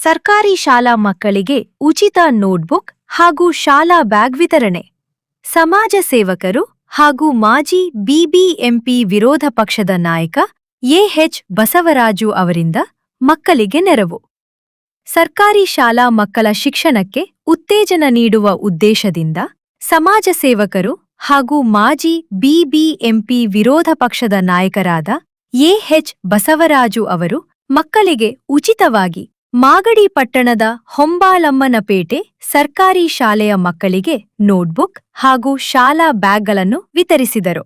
ಸರ್ಕಾರಿ ಶಾಲಾ ಮಕ್ಕಳಿಗೆ ಉಚಿತ ನೋಟ್ಬುಕ್ ಹಾಗೂ ಶಾಲಾ ಬ್ಯಾಗ್ ವಿತರಣೆ. ಸಮಾಜ ಸೇವಕರು ಹಾಗೂ ಮಾಜಿ ಬಿಬಿಎಂಪಿ ವಿರೋಧ ಪಕ್ಷದ ನಾಯಕ ಎಎಚ್ ಬಸವರಾಜು ಅವರಿಂದ ಮಕ್ಕಳಿಗೆ ನೆರವು. ಸರ್ಕಾರಿ ಶಾಲಾ ಮಕ್ಕಳ ಶಿಕ್ಷಣಕ್ಕೆ ಉತ್ತೇಜನ ನೀಡುವ ಉದ್ದೇಶದಿಂದ ಸಮಾಜ ಸೇವಕರು ಹಾಗೂ ಮಾಜಿ ಬಿಬಿಎಂಪಿ ವಿರೋಧ ಪಕ್ಷದ ನಾಯಕರಾದ ಎಎಚ್ ಬಸವರಾಜು ಅವರು ಮಕ್ಕಳಿಗೆ ಉಚಿತವಾಗಿ ಮಾಗಡಿ ಪಟ್ಟಣದ ಹೊಂಬಾಳಮ್ಮನಪೇಟೆ ಸರ್ಕಾರಿ ಶಾಲೆಯ ಮಕ್ಕಳಿಗೆ ನೋಟ್ಬುಕ್ ಹಾಗೂ ಶಾಲಾ ಬ್ಯಾಗ್ಗಳನ್ನು ವಿತರಿಸಿದರು.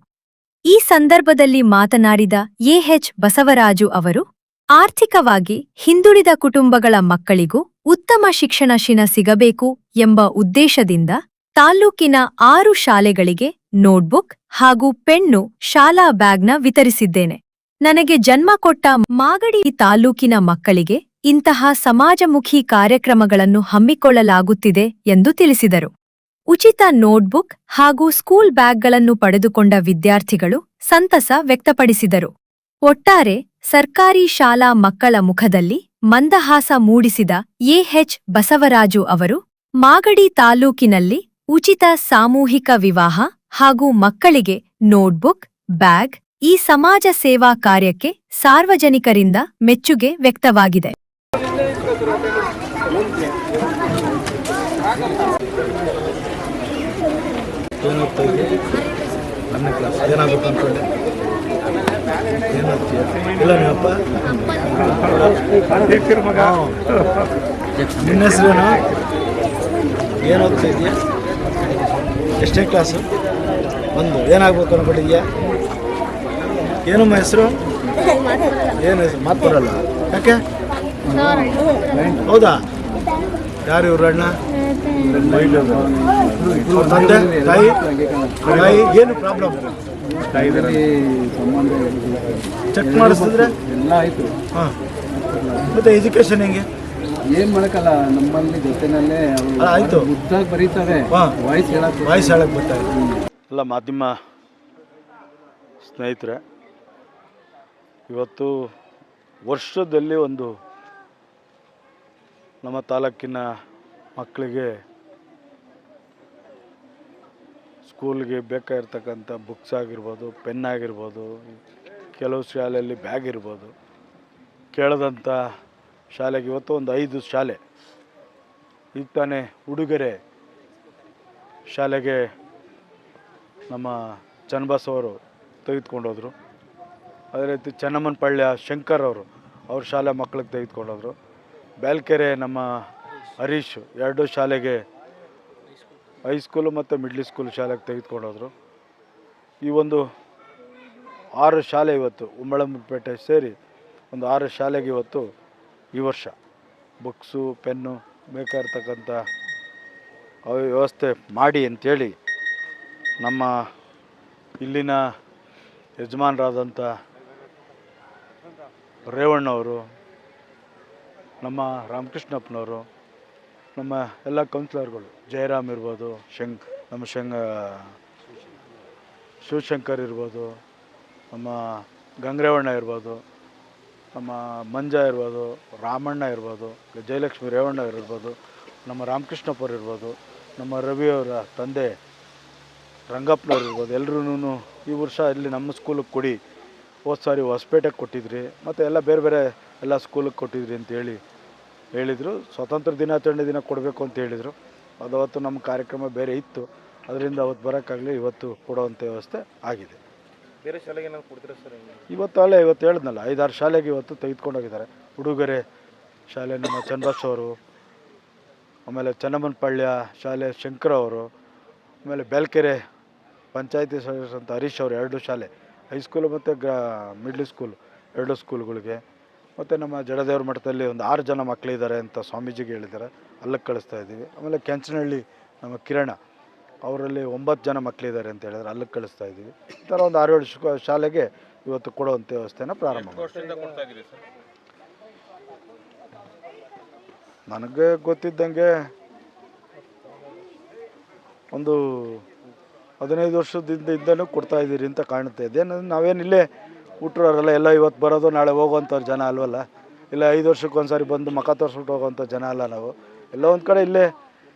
ಈ ಸಂದರ್ಭದಲ್ಲಿ ಮಾತನಾಡಿದ ಎಎಚ್ ಬಸವರಾಜು ಅವರು, ಆರ್ಥಿಕವಾಗಿ ಹಿಂದುಳಿದ ಕುಟುಂಬಗಳ ಮಕ್ಕಳಿಗೂ ಉತ್ತಮ ಶಿಕ್ಷಣ ಸಿಗಬೇಕು ಎಂಬ ಉದ್ದೇಶದಿಂದ ತಾಲ್ಲೂಕಿನ 6 ಶಾಲೆಗಳಿಗೆ ನೋಟ್ಬುಕ್ ಹಾಗೂ ಪೆನ್ನು ಶಾಲಾ ಬ್ಯಾಗ್ನ ವಿತರಿಸಿದ್ದೇನೆ. ನನಗೆ ಜನ್ಮ ಕೊಟ್ಟ ಮಾಗಡಿ ತಾಲ್ಲೂಕಿನ ಮಕ್ಕಳಿಗೆ ಇಂತಹ ಸಮಾಜಮುಖಿ ಕಾರ್ಯಕ್ರಮಗಳನ್ನು ಹಮ್ಮಿಕೊಳ್ಳಲಾಗುತ್ತಿದೆ ಎಂದು ತಿಳಿಸಿದರು. ಉಚಿತ ನೋಟ್ಬುಕ್ ಹಾಗೂ ಸ್ಕೂಲ್ ಬ್ಯಾಗ್ಗಳನ್ನು ಪಡೆದುಕೊಂಡ ವಿದ್ಯಾರ್ಥಿಗಳು ಸಂತಸ ವ್ಯಕ್ತಪಡಿಸಿದರು. ಒಟ್ಟಾರೆ ಸರ್ಕಾರಿ ಶಾಲಾ ಮಕ್ಕಳ ಮುಖದಲ್ಲಿ ಮಂದಹಾಸ ಮೂಡಿಸಿದ ಎಎಚ್ ಬಸವರಾಜು ಅವರು, ಮಾಗಡಿ ತಾಲ್ಲೂಕಿನಲ್ಲಿ ಉಚಿತ ಸಾಮೂಹಿಕ ವಿವಾಹ ಹಾಗೂ ಮಕ್ಕಳಿಗೆ ನೋಟ್ಬುಕ್, ಬ್ಯಾಗ್ ಈ ಸಮಾಜ ಸೇವಾ ಕಾರ್ಯಕ್ಕೆ ಸಾರ್ವಜನಿಕರಿಂದ ಮೆಚ್ಚುಗೆ ವ್ಯಕ್ತವಾಗಿದೆ. ನಿನ್ನ ಹೆಸರೇನು? ಏನು ಓದ್ತಾ ಇದೆಯಾ? ಎಷ್ಟನೇ ಕ್ಲಾಸು? ಒಂದು ಏನಾಗಬೇಕು ಅನ್ಕೊಂಡಿದ್ಯಾ? ಏನಮ್ಮ ಹೆಸರು? ಏನು ಹೆಸರು? ಮಾತು ಬರಲ್ಲ ಯಾಕೆ? ಹೌದಾ? ಯಾರು ಇವ್ರ ಅಣ್ಣ? ತಂದೆ ತಾಯಿ ಏನು ಪ್ರಾಬ್ಲಮ್? ಚೆಕ್ ಮಾಡಿಸಿದ್ರೆ ಎಲ್ಲ ಆಯಿತು. ಹಾಂ, ಮತ್ತೆ ಎಜುಕೇಷನ್ ಹೆಂಗೆ? ಏನು ಮಾಡೋಕ್ಕಲ್ಲ, ನಮ್ಮಲ್ಲಿ ಜೊತೆನಲ್ಲೇ ಆಯಿತು, ಉದ್ದಾಗಿ ಬರೀತಾರೆ. ವಾಯ್ಸ್ ಹೇಳಕ್ಕೆ ಬರ್ತಾರೆ. ಎಲ್ಲ ಮಾಧ್ಯಮ ಸ್ನೇಹಿತರೆ, ಇವತ್ತು ವರ್ಷದಲ್ಲಿ ಒಂದು ನಮ್ಮ ತಾಲೂಕಿನ ಮಕ್ಕಳಿಗೆ ಸ್ಕೂಲ್ಗೆ ಬೇಕಾಗಿರ್ತಕ್ಕಂಥ ಬುಕ್ಸ್ ಆಗಿರ್ಬೋದು, ಪೆನ್ ಆಗಿರ್ಬೋದು, ಕೆಲವು ಶಾಲೆಯಲ್ಲಿ ಬ್ಯಾಗ್ ಇರ್ಬೋದು, ಕೇಳದಂಥ ಶಾಲೆಗೆ ಇವತ್ತು ಒಂದು 5 ಶಾಲೆ. ಈಗ ತಾನೇ ಉಡುಗೊರೆ ಶಾಲೆಗೆ ನಮ್ಮ ಚನ್ನಬಸ್ ಅವರು ತೆಗೆದುಕೊಂಡೋದ್ರು. ಅದೇ ರೀತಿ ಚೆನ್ನಮ್ಮನಪಳ್ಳಿಯ ಶಂಕರ್ ಅವರು ಅವ್ರ ಶಾಲೆ ಮಕ್ಕಳಿಗೆ ತೆಗೆದುಕೊಂಡೋದ್ರು. ಬ್ಯಾಲ್ಕೆರೆ ನಮ್ಮ ಹರೀಶ್ 2 ಶಾಲೆಗೆ ಹೈಸ್ಕೂಲು ಮತ್ತು ಮಿಡ್ಲ್ ಸ್ಕೂಲ್ ಶಾಲೆಗೆ ತೆಗೆದುಕೊಂಡೋದ್ರು. ಈ ಒಂದು 6 ಶಾಲೆ ಇವತ್ತು ಹೊಂಬಾಳಮ್ಮನಪೇಟೆ ಸೇರಿ ಒಂದು 6 ಶಾಲೆಗೆ ಇವತ್ತು ಈ ವರ್ಷ ಬುಕ್ಸು, ಪೆನ್ನು ಬೇಕಾಗಿರ್ತಕ್ಕಂಥ ವ್ಯವಸ್ಥೆ ಮಾಡಿ ಅಂಥೇಳಿ ನಮ್ಮ ಇಲ್ಲಿನ ಯಜಮಾನರಾದಂಥ ರೇವಣ್ಣವರು, ನಮ್ಮ ರಾಮಕೃಷ್ಣಪ್ಪನವರು, ನಮ್ಮ ಎಲ್ಲ ಕೌನ್ಸಿಲರ್ಗಳು ಜಯರಾಮ್ ಇರ್ಬೋದು, ನಮ್ಮ ಶಿವಶಂಕರ್ ಇರ್ಬೋದು, ನಮ್ಮ ಗಂಗರೇವಣ್ಣ ಇರ್ಬೋದು, ನಮ್ಮ ಮಂಜ ಇರ್ಬೋದು, ರಾಮಣ್ಣ ಇರ್ಬೋದು, ಜಯಲಕ್ಷ್ಮಿ ರೇವಣ್ಣ ಇರ್ಬೋದು, ನಮ್ಮ ರಾಮಕೃಷ್ಣಪ್ಪರು ಇರ್ಬೋದು, ನಮ್ಮ ರವಿಯವರ ತಂದೆ ರಂಗಪ್ಪನವ್ರು ಇರ್ಬೋದು. ಎಲ್ಲರೂ ಈ ವರ್ಷ ಇಲ್ಲಿ ನಮ್ಮ ಸ್ಕೂಲಿಗೆ ಕೊಡಿ, ಹೋದ ಸಾರಿ ಹೊಸಪೇಟೆಗೆ ಕೊಟ್ಟಿದ್ರಿ, ಮತ್ತು ಎಲ್ಲ ಬೇರೆ ಬೇರೆ ಎಲ್ಲ ಸ್ಕೂಲಿಗೆ ಕೊಟ್ಟಿದ್ರಿ ಅಂತೇಳಿ ಹೇಳಿದರು. ಸ್ವಾತಂತ್ರ್ಯ ದಿನಾಚರಣೆ ದಿನ ಕೊಡಬೇಕು ಅಂತ ಹೇಳಿದರು. ಅದು ಅವತ್ತು ನಮ್ಮ ಕಾರ್ಯಕ್ರಮ ಬೇರೆ ಇತ್ತು, ಅದರಿಂದ ಅವತ್ತು ಬರೋಕ್ಕಾಗಲಿ, ಇವತ್ತು ಕೊಡೋವಂಥ ವ್ಯವಸ್ಥೆ ಆಗಿದೆ. ಬೇರೆ ಶಾಲೆಗೆ ನಾವು ಕೊಡ್ತೀರಾ ಸರ್? ಇವತ್ತು ಹೇಳಿದ್ನಲ್ಲ, 5-6 ಶಾಲೆಗೆ ಇವತ್ತು ತೆಗೆದುಕೊಂಡೋಗಿದ್ದಾರೆ. ಉಡುಗೊರೆ ಶಾಲೆ ನಮ್ಮ ಚನ್ನಬಸ್ ಅವರು, ಆಮೇಲೆ ಚೆನ್ನಮ್ಮನಪಳ್ಳಿಯ ಶಾಲೆ ಶಂಕರ್ ಅವರು, ಆಮೇಲೆ ಬ್ಯಾಲ್ಕೆರೆ ಪಂಚಾಯತಿ ಸದಸ್ಯರಂತ ಹರೀಶ್ ಅವರು 2 ಶಾಲೆ, ಹೈಸ್ಕೂಲು ಮತ್ತು ಮಿಡ್ಲ್ ಸ್ಕೂಲ್ 2 ಸ್ಕೂಲ್ಗಳಿಗೆ, ಮತ್ತು ನಮ್ಮ ಜಡದೇವ್ರ ಮಠದಲ್ಲಿ ಒಂದು 6 ಜನ ಮಕ್ಕಳಿದ್ದಾರೆ ಅಂತ ಸ್ವಾಮೀಜಿಗೆ ಹೇಳಿದ್ದಾರೆ, ಅಲ್ಲಿಗೆ ಕಳಿಸ್ತಾ ಇದ್ದೀವಿ. ಆಮೇಲೆ ಕೆಂಚನಹಳ್ಳಿ ನಮ್ಮ ಕಿರಣ ಅವರಲ್ಲಿ 9 ಜನ ಮಕ್ಕಳಿದ್ದಾರೆ ಅಂತ ಹೇಳಿದ್ರೆ ಅಲ್ಲಿಗೆ ಕಳಿಸ್ತಾ ಇದ್ದೀವಿ. ಈ ಥರ ಒಂದು 6-7 ಶಾಲೆಗೆ ಇವತ್ತು ಕೊಡುವಂಥ ವ್ಯವಸ್ಥೆನ ಪ್ರಾರಂಭ ಮಾಡಿ. ನನಗೆ ಗೊತ್ತಿದ್ದಂಗೆ ಒಂದು 15 ವರ್ಷದಿಂದನೂ ಕೊಡ್ತಾಯಿದ್ದೀರಿ ಅಂತ ಕಾಣುತ್ತೆ. ಇದೇನು ನಾವೇನು ಇಲ್ಲೇ ಹುಟ್ಟರೋರೆಲ್ಲ ಎಲ್ಲ ಇವತ್ತು ಬರೋದು ನಾಳೆ ಹೋಗುವಂಥವ್ರು ಜನ ಅಲ್ವಲ್ಲ. ಇಲ್ಲ 5 ವರ್ಷಕ್ಕೊಂದ್ಸಾರಿ ಬಂದು ಮುಖ ತೋರಿಸ್ಬಿಟ್ಟು ಹೋಗೋವಂಥ ಜನ ಅಲ್ಲ ನಾವು. ಎಲ್ಲೋ ಒಂದು ಕಡೆ ಇಲ್ಲೇ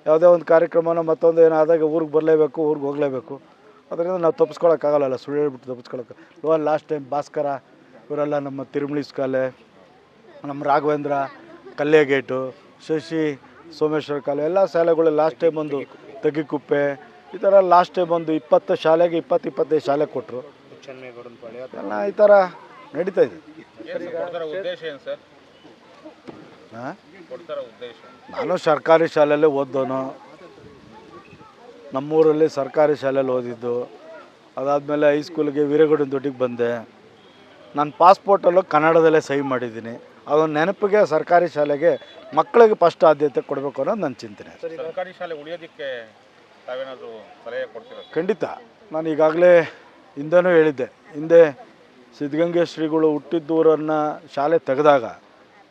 ಯಾವುದೇ ಒಂದು ಕಾರ್ಯಕ್ರಮನ ಮತ್ತೊಂದು ಏನಾದಾಗ ಊರಿಗೆ ಬರಲೇಬೇಕು, ಊರಿಗೆ ಹೋಗಲೇಬೇಕು. ಅದರಿಂದ ನಾವು ತಪ್ಪಿಸ್ಕೊಳಕ್ಕಾಗಲ್ಲ, ಸುಳ್ಳು ಹೇಳ್ಬಿಟ್ಟು ತಪ್ಪಿಸ್ಕೊಳಕ್ಕೆ. ಇವಾಗ ಲಾಸ್ಟ್ ಟೈಮ್ ಭಾಸ್ಕರ ಇವರೆಲ್ಲ ನಮ್ಮ ತಿರುಮಳಿ ಕಾಲೆ, ನಮ್ಮ ರಾಘವೇಂದ್ರ ಕಲ್ಲೇಗೇಟು, ಶಶಿ ಸೋಮೇಶ್ವರ ಕಾಲೆ ಎಲ್ಲ ಶಾಲೆಗಳು ಲಾಸ್ಟ್ ಟೈಮ್ ಒಂದು ತಗ್ಗಿಕುಪ್ಪೆ ಈ ಥರ ಲಾಸ್ಟ್ ಟೈಮ್ ಒಂದು 20 ಶಾಲೆಗೆ 20-25 ಶಾಲೆ ಕೊಟ್ಟರು. ಎಲ್ಲ ಈ ಥರ ನಡೀತಾ ಇದೆ. ಉದ್ದೇಶ ಏನು ಸರ್? ಹಾಂ, ಕೊಡ್ತಾರ ಉದ್ದೇಶ? ನಾನು ಸರ್ಕಾರಿ ಶಾಲೆಯಲ್ಲೇ ಓದೋನು, ನಮ್ಮೂರಲ್ಲಿ ಸರ್ಕಾರಿ ಶಾಲೆಯಲ್ಲಿ ಓದಿದ್ದು. ಅದಾದಮೇಲೆ ಹೈಸ್ಕೂಲಿಗೆ ವೀರಗೌಡನ ದೊಡ್ಡಿಗೆ ಬಂದೆ. ನಾನು ಪಾಸ್ಪೋರ್ಟಲ್ಲೂ ಕನ್ನಡದಲ್ಲೇ ಸಹಿ ಮಾಡಿದ್ದೀನಿ. ಅದೊಂದು ನೆನಪಿಗೆ ಸರ್ಕಾರಿ ಶಾಲೆಗೆ ಮಕ್ಕಳಿಗೆ ಫಸ್ಟ್ ಆದ್ಯತೆ ಕೊಡಬೇಕು ಅನ್ನೋದು ನನ್ನ ಚಿಂತನೆ. ಸರ್ಕಾರಿ ಶಾಲೆ ಉಳಿಯೋದಕ್ಕೆ ತಾವೇನಾದರೂ ಸಲಹೆ ಕೊಡ್ತೀರಾ? ಖಂಡಿತ. ನಾನು ಈಗಾಗಲೇ ಹಿಂದೆನೂ ಹೇಳಿದ್ದೆ, ಹಿಂದೆ ಸಿದ್ಧಗಂಗೆ ಶ್ರೀಗಳು ಹುಟ್ಟಿದ್ದೂರನ್ನು ಶಾಲೆ ತೆಗೆದಾಗ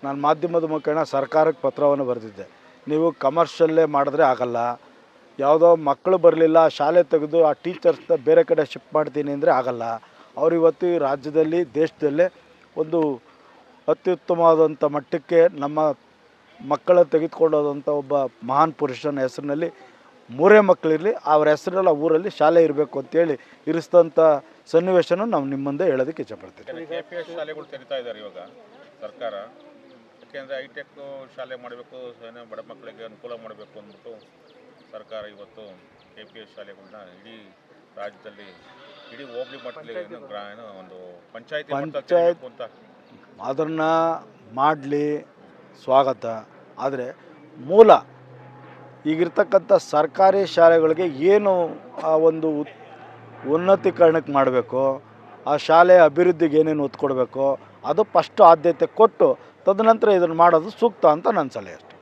ನಾನು ಮಾಧ್ಯಮದ ಮುಖೇನ ಸರ್ಕಾರಕ್ಕೆ ಪತ್ರವನ್ನು ಬರೆದಿದ್ದೆ. ನೀವು ಕಮರ್ಷಿಯಲ್ಲೇ ಮಾಡಿದ್ರೆ ಆಗಲ್ಲ, ಯಾವುದೋ ಮಕ್ಕಳು ಬರಲಿಲ್ಲ ಶಾಲೆ ತೆಗೆದು ಆ ಟೀಚರ್ಸ್ನ ಬೇರೆ ಕಡೆ ಶಿಫ್ಟ್ ಮಾಡ್ತೀನಿ ಅಂದರೆ ಆಗಲ್ಲ. ಅವರು ಇವತ್ತು ಈ ರಾಜ್ಯದಲ್ಲಿ ದೇಶದಲ್ಲೇ ಒಂದು ಅತ್ಯುತ್ತಮವಾದಂಥ ಮಟ್ಟಕ್ಕೆ ನಮ್ಮ ಮಕ್ಕಳ ತೆಗೆದುಕೊಳ್ಳೋದಂಥ ಒಬ್ಬ ಮಹಾನ್ ಪುರುಷನ ಹೆಸರಿನಲ್ಲಿ 3 ಮಕ್ಕಳಿರಲಿ, ಅವ್ರ ಹೆಸರೆಲ್ಲ ಊರಲ್ಲಿ ಶಾಲೆ ಇರಬೇಕು ಅಂತೇಳಿ ಇರಿಸಿದಂಥ ಸನ್ನಿವೇಶನ ನಾವು ನಿಮ್ಮ ಮುಂದೆ ಹೇಳೋದಕ್ಕೆ ಇಷ್ಟಪಡ್ತೀವಿ. KPS ಶಾಲೆಗಳು ತೆರಿತಾ ಇದ್ದಾರೆ ಇವಾಗ ಸರ್ಕಾರ. ಯಾಕೆಂದರೆ ಹೈಟೆಕ್ ಶಾಲೆ ಮಾಡಬೇಕು, ಬಡ ಮಕ್ಕಳಿಗೆ ಅನುಕೂಲ ಮಾಡಬೇಕು ಅಂದ್ಬಿಟ್ಟು ಸರ್ಕಾರ ಇವತ್ತು KPS ಶಾಲೆಗಳನ್ನ ಇಡೀ ರಾಜ್ಯದಲ್ಲಿ ಇಡೀ ಹೋಬಳಿ ಮಟ್ಟದಲ್ಲಿ ಒಂದು ಪಂಚಾಯತ್ ಅಂತ ಅದನ್ನು ಮಾಡಲಿ, ಸ್ವಾಗತ. ಆದರೆ ಮೂಲ ಈಗಿರ್ತಕ್ಕಂಥ ಸರ್ಕಾರಿ ಶಾಲೆಗಳಿಗೆ ಏನು ಆ ಒಂದು ಉನ್ನತೀಕರಣಕ್ಕೆ ಮಾಡಬೇಕು, ಆ ಶಾಲೆಯ ಅಭಿವೃದ್ಧಿಗೆ ಏನೇನು ಒತ್ತು ಕೊಡಬೇಕು ಅದು ಫಸ್ಟ್ ಆದ್ಯತೆ ಕೊಟ್ಟು ತದನಂತರ ಇದನ್ನು ಮಾಡೋದು ಸೂಕ್ತ ಅಂತ ನನ್ನ ಸಲಹೆ ಅಷ್ಟೆ.